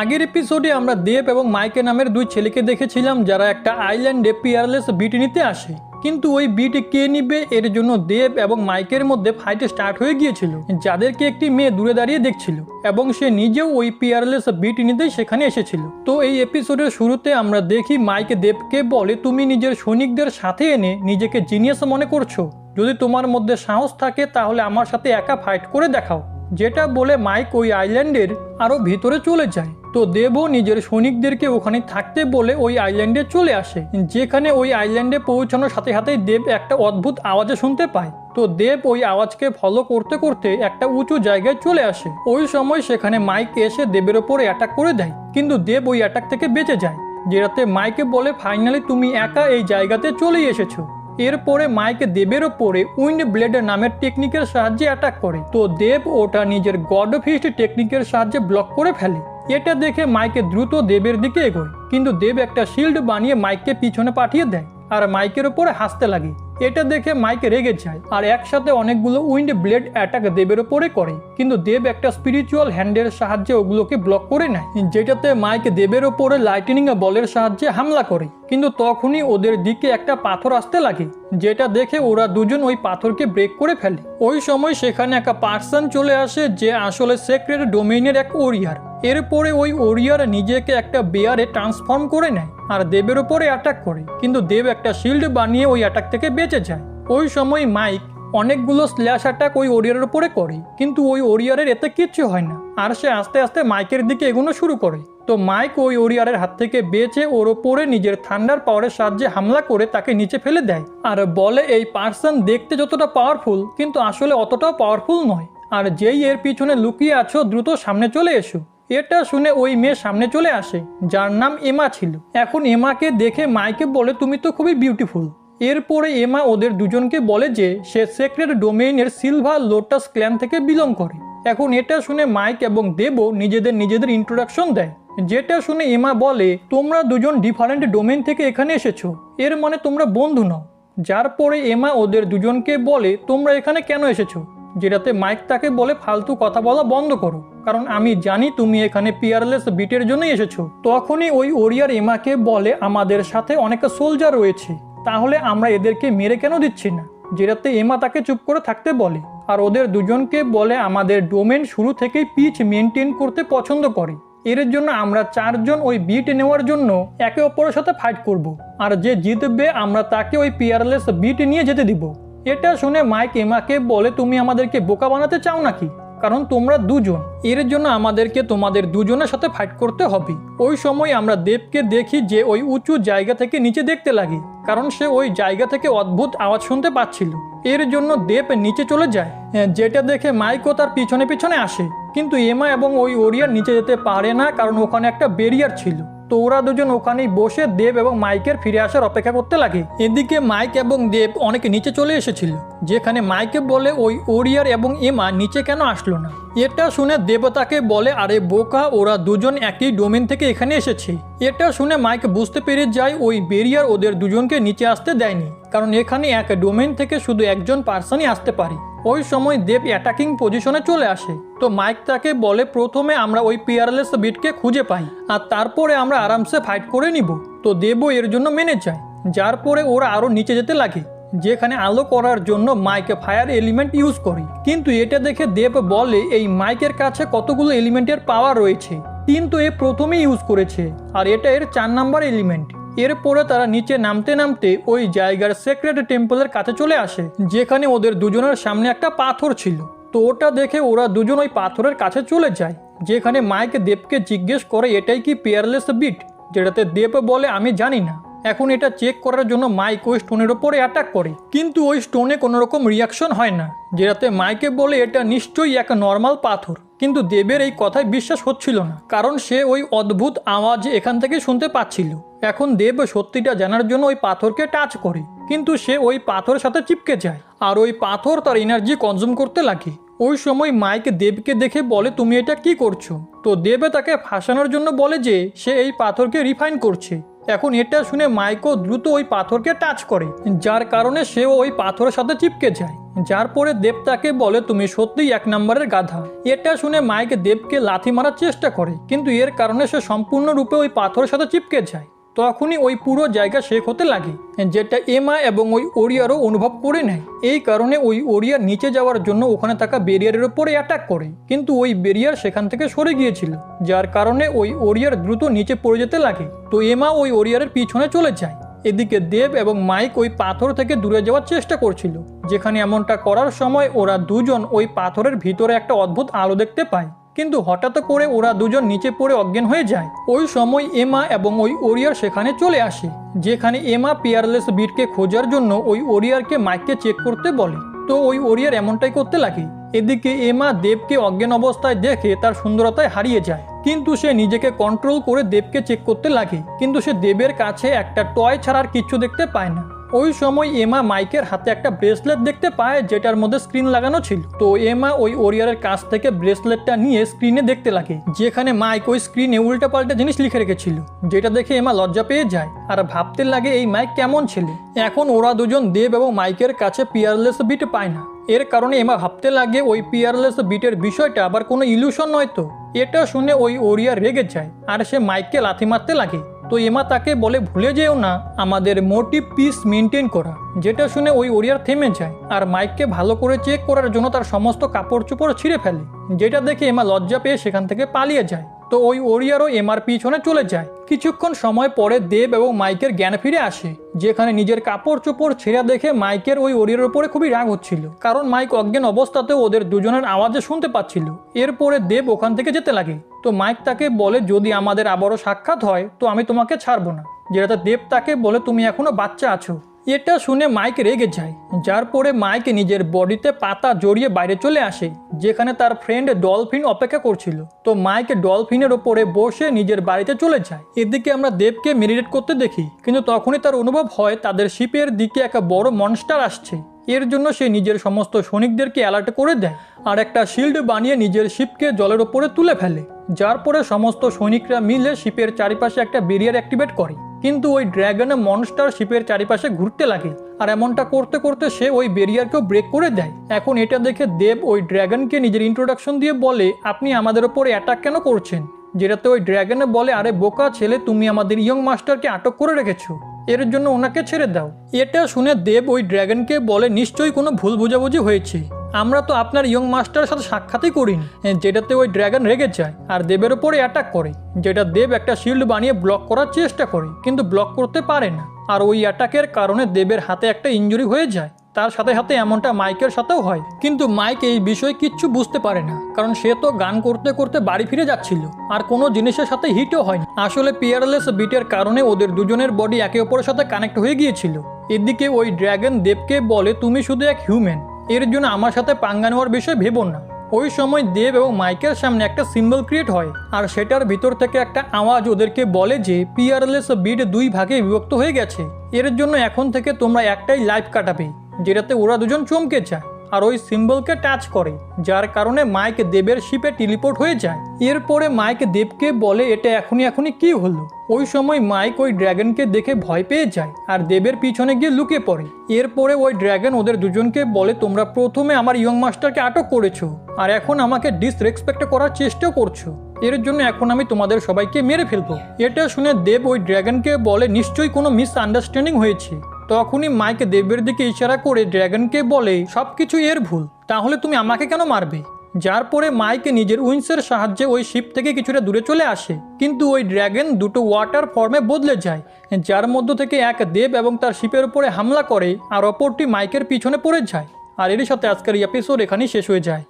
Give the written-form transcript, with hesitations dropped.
আগের এপিসোডে আমরা দেব এবং মাইকে নামের দুই ছেলেকে দেখেছিলাম যারা একটা আইল্যান্ডে পিয়ারলেস বিট নিতে আসে, কিন্তু ওই বিট কে নিবে এর জন্য দেব এবং মাইকের মধ্যে ফাইট স্টার্ট হয়ে গিয়েছিল, যাদেরকে একটি মেয়ে দূরে দাঁড়িয়ে দেখছিল এবং সে নিজেও ওই পিয়ারলেস বিট নিতেই সেখানে এসেছিল। তো এই এপিসোডের শুরুতে আমরা দেখি মাইক দেবকে বলে, তুমি নিজের সৈনিকদের সাথে এনে নিজেকে জিনিয়াস মনে করছো, যদি তোমার মধ্যে সাহস থাকে তাহলে আমার সাথে একা ফাইট করে দেখাও। যেটা বলে মাইক ওই আইল্যান্ডের আরো ভিতরে চলে যায়। তো দেবও নিজের সৈনিকদেরকে ওখানে থাকতে বলে ওই আইল্যান্ডে চলে আসে, যেখানে ওই আইল্যান্ডে পৌঁছানোর সাথে সাথেই দেব একটা অদ্ভুত আওয়াজে শুনতে পায়। তো দেব ওই আওয়াজকে ফলো করতে করতে একটা উঁচু জায়গায় চলে আসে। ওই সময় সেখানে মাইক এসে দেবের ওপরে অ্যাটাক করে দেয়, কিন্তু দেব ওই অ্যাটাক থেকে বেঁচে যায়, যেটাতে মাইকে বলে ফাইনালি তুমি একা এই জায়গাতে চলেই এসেছো। এরপরে মাইক দেবের ওপরে উইন্ড ব্লেড নামের টেকনিকের সাহায্যে অ্যাটাক করে। তো দেব ওটা নিজের গড ফিস্ট টেকনিকের সাহায্যে ব্লক করে ফেলে। এটা দেখে মাইকে দ্রুত দেবের দিকে এগোয়, কিন্তু দেব একটা শিল্ড বানিয়ে মাইককে পিছনে পাঠিয়ে দেয় আর মাইকের ওপরে হাসতে লাগে। এটা দেখে মাইক রেগে যায় আর একসাথে অনেকগুলো উইন্ড ব্লেড অ্যাটাক দেবের ওপরে করে, কিন্তু দেব একটা স্পিরিচুয়াল হ্যান্ডের সাহায্যে ওগুলোকে ব্লক করে নেয়, যেটাতে মাইক দেবের ওপরে লাইটনিং বলের সাহায্যে হামলা করে। কিন্তু তখনই ওদের দিকে একটা পাথর আসতে লাগে, যেটা দেখে ওরা দুজন ওই পাথরকে ব্রেক করে ফেলে। ওই সময় সেখানে একটা পার্সন চলে আসে যে আসলে সেক্রেট ডোমেইনের এক ওরিয়ার। এরপরে ওই ওরিয়ার নিজেকে একটা বেয়ারে ট্রান্সফর্ম করে নেয় আর দেবের ওপরে অ্যাটাক করে, কিন্তু দেব একটা শিল্ড বানিয়ে ওই অ্যাটাক থেকে বেঁচে যায়। ওই সময় মাইক অনেকগুলো স্ল্যাশ অ্যাটাক ওই ওরিয়ারের উপরে করে, কিন্তু ওই ওরিয়ারের এতে কিচ্ছু হয় না আর সে আস্তে আস্তে মাইকের দিকে এগোনো শুরু করে। তো মাইক ওই ওরিয়ারের হাত থেকে বেঁচে ওর ওপরে নিজের থান্ডার পাওয়ারের সাহায্যে হামলা করে তাকে নিচে ফেলে দেয় আর বলে, এই পার্সন দেখতে যতটা পাওয়ারফুল কিন্তু আসলে অতটাও পাওয়ারফুল নয়, আর যেই এর পিছনে লুকিয়ে আছো দ্রুত সামনে চলে এসো। এটা শুনে ওই মেয়ে সামনে চলে আসে, যার নাম এমা ছিল। এখন এমাকে দেখে মাইকে বলে, তুমি তো খুবই বিউটিফুল। এরপরে এমা ওদের দুজনকে বলে যে সে সেক্রেট ডোমেইনের সিলভার লোটাস ক্ল্যান থেকে বিলং করে। এখন এটা শুনে মাইক এবং দেবও নিজেদের ইন্ট্রোডাকশন দেয়, যেটা শুনে এমা বলে, তোমরা দুজন ডিফারেন্ট ডোমেইন থেকে এখানে এসেছো, এর মানে তোমরা বন্ধু নও। যার পরে এমা ওদের দুজনকে বলে, তোমরা এখানে কেন এসেছো, যেটাতে মাইক তাকে বলে, ফালতু কথা বলা বন্ধ করো, কারণ আমি জানি তুমি এখানে পিয়ারলেস বিটের জন্যই এসেছো। তখনই ওই ওরিয়ার এমাকে বলে, আমাদের সাথে অনেক সোলজার রয়েছে, তাহলে আমরা এদেরকে মেরে কেন দিচ্ছি না, যেটাতে এমা তাকে চুপ করে থাকতে বলে আর ওদের দুজনকে বলে, আমাদের ডোমেন শুরু থেকেই পিচ মেনটেন করতে পছন্দ করে, এর জন্য আমরা চারজন ওই বিট নেওয়ার জন্য একে অপরের সাথে ফাইট করব, আর যে জিতবে আমরা তাকে ওই পিয়ারলেস বিট নিয়ে যেতে দিব। এটা শুনে মাইক এমাকে বলে, তুমি আমাদেরকে বোকা বানাতে চাও নাকি, কারণ তোমরা দুজন, এর জন্য আমাদেরকে তোমাদের দুজনের সাথে ফাইট করতে হবে। ওই সময় আমরা দেবকে দেখি যে ওই উঁচু জায়গা থেকে নিচে দেখতে লাগে, কারণ সে ওই জায়গা থেকে অদ্ভুত আওয়াজ শুনতে পাচ্ছিল। এর জন্য দেব নিচে চলে যায়, যেটা দেখে মাইকও তার পিছনে পিছনে আসে, কিন্তু এমা এবং ওই ওরিয়ার নিচে যেতে পারে না, কারণ ওখানে একটা ব্যারিয়ার ছিল। তো ওরা দুজন ওখানেই বসে দেব এবং মাইকের ফিরে আসার অপেক্ষা করতে লাগে। এদিকে মাইক এবং দেব অনেক নিচে চলে এসেছিল, যেখানে মাইকে বলে, ওই ওরিয়ার এবং এমা নিচে কেন আসলো না। এটা শুনে দেব তাকে বলে, আরে বোকা, ওরা দুজন একই ডোমেন থেকে এখানে এসেছে। এটা শুনে মাইক বুঝতে পেরে যায় ওই ব্যারিয়ার ওদের দুজনকে নিচে আসতে দেয়নি, কারণ এখানে এক ডোমেন থেকে শুধু একজন পার্সনই আসতে পারে। ওই সময় দেব অ্যাটাকিং পজিশনে চলে আসে। তো মাইক তাকে বলে, প্রথমে আমরা ওই পিয়ারলেস বিটকে খুঁজে পাই আর তারপরে আমরা আরামসে ফাইট করে নিব। তো দেবও এর জন্য মেনে যায়, যার পরে ওরা আরো নিচে যেতে লাগে, যেখানে আলো করার জন্য মাইক ফায়ার এলিমেন্ট ইউজ করে। কিন্তু এটা দেখে দেব বলে, এই মাইকের কাছে কতগুলো এলিমেন্টের পাওয়ার রয়েছে, কিন্তু এ প্রথমেই ইউজ করেছে আর এটা এর 4 নাম্বার এলিমেন্ট। এরপরে তারা নিচে নামতে নামতে ওই জায়গার সেক্রেট টেম্পলের কাছে চলে আসে, যেখানে ওদের দুজনের সামনে একটা পাথর ছিল। তো ওটা দেখে ওরা দুজন ওই পাথরের কাছে চলে যায়, যেখানে মাইক দেবকে জিজ্ঞেস করে, এটাই কি পিয়ারলেস বিট, যেটাতে দেব বলে, আমি জানি না। এখন এটা চেক করার জন্য মাইক ওই স্টোনের ওপরে অ্যাটাক করে, কিন্তু ওই স্টোনে কোনো রকম রিয়াকশন হয় না, যেটাতে মাইকে বলে, এটা নিশ্চয়ই এক নর্মাল পাথর। কিন্তু দেবের এই কথায় বিশ্বাস হচ্ছিল না, কারণ সে ওই অদ্ভুত আওয়াজ এখান থেকে শুনতে পাচ্ছিল। এখন দেব সত্যিটা জানার জন্য ওই পাথরকে টাচ করে, কিন্তু সে ওই পাথরের সাথে চিপকে যায় আর ওই পাথর তার এনার্জি কনজিউম করতে লাগে। ওই সময় মাইক দেবকে দেখে বলে, তুমি এটা কি করছো। তো দেব তাকে ফাঁসানোর জন্য বলে যে সে এই পাথরকে রিফাইন করছে। এখন এটা শুনে মাইকও দ্রুত ওই পাথরকে টাচ করে, যার কারণে সেও ওই পাথরের সাথে চিপকে যায়। যার পরে দেব তাকে বলে তুমি সত্যিই 1 নম্বরের গাধা। এটা শুনে মাইক দেবকে লাথি মারার চেষ্টা করে, কিন্তু এর কারণে সে সম্পূর্ণরূপে ওই পাথরের সাথে চিপকে যায়। তখনই ওই পুরো জায়গা শেক হতে লাগে, যেটা এমা এবং ওই ওরিয়ারও অনুভব করে নেয়। এই কারণে ওই ওরিয়ার নিচে যাওয়ার জন্য ওখানে থাকা ব্যারিয়ারের উপরে অ্যাটাক করে, কিন্তু ওই ব্যারিয়ার সেখান থেকে সরে গিয়েছিল, যার কারণে ওই ওরিয়ার দ্রুত নিচে পড়ে যেতে লাগে। তো এমা ওই ওরিয়ারের পিছনে চলে যায়। এদিকে দেব এবং মাইক ওই পাথর থেকে দূরে যাওয়ার চেষ্টা করছিল, যেখানে এমনটা করার সময় ওরা দুজন ওই পাথরের ভিতরে একটা অদ্ভুত আলো দেখতে পায়। কিন্তু হঠাৎ করে ওরা দুজন নিচে পড়ে অজ্ঞান হয়ে যায়। ওই সময় এমা এবং ওই ওরিয়ার সেখানে চলে আসে, যেখানে এমা পিয়ারলেস বিটকে খোঁজার জন্য ওই ওরিয়ারকে মাইককে চেক করতে বলে। তো ওই ওরিয়ার এমনটাই করতে লাগে। এদিকে এমা দেবকে অজ্ঞান অবস্থায় দেখে তার সুন্দরতায় হারিয়ে যায়, কিন্তু সে নিজেকে কন্ট্রোল করে দেবকে চেক করতে লাগে। কিন্তু সে দেবের কাছে একটা টয় ছাড়া আর কিচ্ছু দেখতে পায় না। ওই সময় এমা মাইকের হাতে একটা ব্রেসলেট দেখতে পায়, যেটার মধ্যে স্ক্রিন লাগানো ছিল। তো এমা ওই ওরিয়ারের কাছ থেকে ব্রেসলেটটা নিয়ে স্ক্রিনে দেখতে লাগে, যেখানে মাইক ওই স্ক্রিনে উল্টাপাল্টা জিনিস লিখে রেখেছিল, যেটা দেখে এমা লজ্জা পেয়ে যায় আর ভাবতে লাগে এই মাইক কেমন ছেলে। এখন ওরা দুজন দেব এবং মাইকের কাছে পিয়ারলেস বিট পায় না। এর কারণে এমা ভাবতে লাগে ওই পিয়ারলেস বিটের বিষয়টা আবার কোনো ইলিউশন নয় তো। এটা শুনে ওই ওরিয়ার রেগে যায় আর সে মাইককে লাথি মারতে লাগে। তো এমা তাকে বলে ভুলে যেও না আমাদের মোটিভ পিস মেনটেন করা। যেটা শুনে ওই ওরিয়ার থেমে যায় আর মাইককে ভালো করে চেক করার জন্য তার সমস্ত কাপড় চোপড় ছিঁড়ে ফেলে, যেটা দেখে এমা লজ্জা পেয়ে সেখান থেকে পালিয়ে যায়। তো ওই ওরিয়ারও এমার পিছনে চলে যায়। কিছুক্ষণ সময় পরে দেব এবং মাইকের জ্ঞান ফিরে আসে, যেখানে নিজের কাপড় চোপড় ছেঁড়া দেখে মাইকের ওই ওরিয়ারের উপরে খুবই রাগ হচ্ছিল, কারণ মাইক অজ্ঞান অবস্থাতেও ওদের দুজনের আওয়াজে শুনতে পাচ্ছিল। এরপরে দেব ওখান থেকে যেতে লাগে। তো মাইক তাকে বলে যদি আমাদের আবারও সাক্ষাৎ হয় তো আমি তোমাকে ছাড়বো না, যেটাতে দেব তাকে বলে তুমি এখনো বাচ্চা আছো। এটা শুনে মাইক রেগে যায়, যার পরে মাইক নিজের বডিতে পাতা জড়িয়ে বাইরে চলে আসে, যেখানে তার ফ্রেন্ড ডলফিন অপেক্ষা করছিল। তো মাইক ডলফিনের ওপরে বসে নিজের বাড়িতে চলে যায়। এদিকে আমরা দেবকে মেডিটেট করতে দেখি, কিন্তু তখনই তার অনুভব হয় তাদের শিপের দিকে একটা বড় মনস্টার আসছে। এর জন্য সে নিজের সমস্ত সৈনিকদেরকে অ্যালার্ট করে দেয় আর একটা শিল্ড বানিয়ে নিজের শিপকে জলের ওপরে তুলে ফেলে, যার পরে সমস্ত সৈনিকরা মিলে শিপের চারিপাশে একটা ব্যারিয়ার অ্যাক্টিভেট করে। কিন্তু ওই ড্র্যাগনের মনস্টার শিপের চারিপাশে ঘুরতে লাগে আর এমনটা করতে করতে সে ওই ব্যারিয়ারকেও ব্রেক করে দেয়। এখন এটা দেখে দেব ওই ড্র্যাগনকে নিজের ইন্ট্রোডাকশন দিয়ে বলে আপনি আমাদের ওপরে অ্যাটাক কেন করছেন, যেটাতে ওই ড্র্যাগনে বলে আরে বোকা ছেলে, তুমি আমাদের ইয়ং মাস্টারকে আটক করে রেখেছো, এর জন্য ওনাকে ছেড়ে দাও। এটা শুনে দেব ওই ড্র্যাগনকে বলে নিশ্চয়ই কোনো ভুল বোঝাবুঝি হয়েছে, আমরা তো আপনার ইয়ং মাস্টারের সাথে সাক্ষাৎই করিনি। যেটাতে ওই ড্র্যাগন রেগে যায় আর দেবের ওপরে অ্যাটাক করে, যেটা দেব একটা শিল্ড বানিয়ে ব্লক করার চেষ্টা করে, কিন্তু ব্লক করতে পারে না। আর ওই অ্যাটাকের কারণে দেবের হাতে একটা ইনজুরি হয়ে যায়। তার সাথে সাথে এমনটা মাইকের সাথেও হয়, কিন্তু মাইক এই বিষয়ে কিচ্ছু বুঝতে পারে না, কারণ সে তো গান করতে করতে বাড়ি ফিরে যাচ্ছিল আর কোনো জিনিসের সাথে হিটও হয়নি। আসলে পিয়ারলেস বিটের কারণে ওদের দুজনের বডি একে অপরের সাথে কানেক্ট হয়ে গিয়েছিল। এদিকে ওই ড্র্যাগন দেবকে বলে তুমি শুধু এক হিউম্যান, এর জন্য আমার সাথে পাঙ্গা নেওয়ার বিষয় ভেবো না। ওই সময় দেব এবং মাইকের সামনে একটা সিম্বল ক্রিয়েট হয় আর সেটার ভিতর থেকে একটা আওয়াজ ওদেরকে বলে যে পিয়ারলেস বিট 2 ভাগে বিভক্ত হয়ে গেছে, এর জন্য এখন থেকে তোমরা একটাই লাইফ কাটাবে। যেটাতে ওরা দুজন চমকে যায় আর ওই সিম্বলকে টাচ করে, যার কারণে মাইক দেবের শিপে টেলিপোর্ট হয়ে যায়। এরপরে মাইক দেবকে বলে এটা এখনই কি হলো। ওই সময় মাইক ওই ড্র্যাগনকে দেখে ভয় পেয়ে যায় আর দেবের পিছনে গিয়ে লুকিয়ে পড়ে। এরপরে ওই ড্র্যাগন ওদের দুজনকে বলে তোমরা প্রথমে আমার ইয়ং মাস্টারকে আটক করেছো আর এখন আমাকে ডিসরেসপেক্ট করার চেষ্টাও করছো, এর জন্য এখন আমি তোমাদের সবাইকে মেরে ফেলবো। এটা শুনে দেব ওই ড্র্যাগনকে বলে নিশ্চয়ই কোনো মিসআন্ডারস্ট্যান্ডিং হয়েছে। তখনই মাইক দেবের দিকে ইশারা করে ড্র্যাগনকে বলে সবকিছু এর ভুল, তাহলে তুমি আমাকে কেন মারবে। যার পরে মাইক নিজের উইংসের সাহায্যে ওই শিপ থেকে কিছুটা দূরে চলে আসে, কিন্তু ওই ড্র্যাগন দুটো ওয়াটার ফর্মে বদলে যায়, যার মধ্য থেকে এক দেব এবং তার শিপের উপরে হামলা করে আর অপরটি মাইকের পিছনে পড়ে যায়। আর এর সাথে আজকের এপিসোড এখানেই শেষ হয়ে যায়।